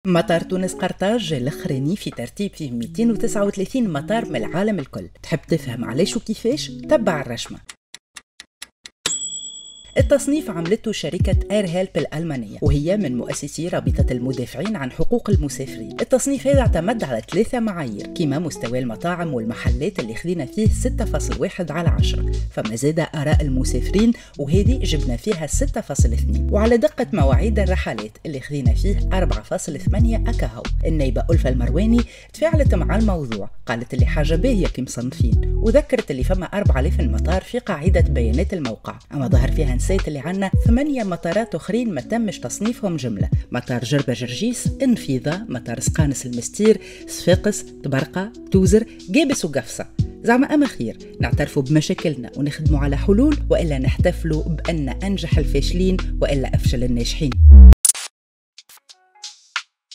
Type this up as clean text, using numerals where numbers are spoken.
مطار تونس قرطاج الاخراني في ترتيب فيه 239 مطار من العالم الكل. تحب تفهم علاش وكيفاش؟ تبع الرشمة. التصنيف عملته شركة اير هيلب الألمانية، وهي من مؤسسي رابطة المدافعين عن حقوق المسافرين. التصنيف هذا اعتمد على 3 معايير، كما مستوى المطاعم والمحلات اللي خذينا فيه 6.1 على 10، فما زاد آراء المسافرين وهذه جبنا فيها 6.2، وعلى دقة مواعيد الرحلات اللي خذينا فيه 4.8 أكاهو. النائبة ألفة المرواني تفاعلت مع الموضوع، قالت اللي حاجة باهية كي مصنفين، وذكرت اللي فما 4000 مطار في قاعدة بيانات الموقع، أما ظهر فيها نسيت اللي عنا 8 مطارات أخرين ما تمش تصنيفهم جملة: مطار جربة جرجيس، انفيضة، مطار سقانس المستير، صفاقس، تبرقة، توزر، جابس وقفصة. زعما أما خير نعترفوا بمشاكلنا ونخدموا على حلول، وإلا نحتفلوا بأن أنجح الفاشلين وإلا أفشل الناجحين.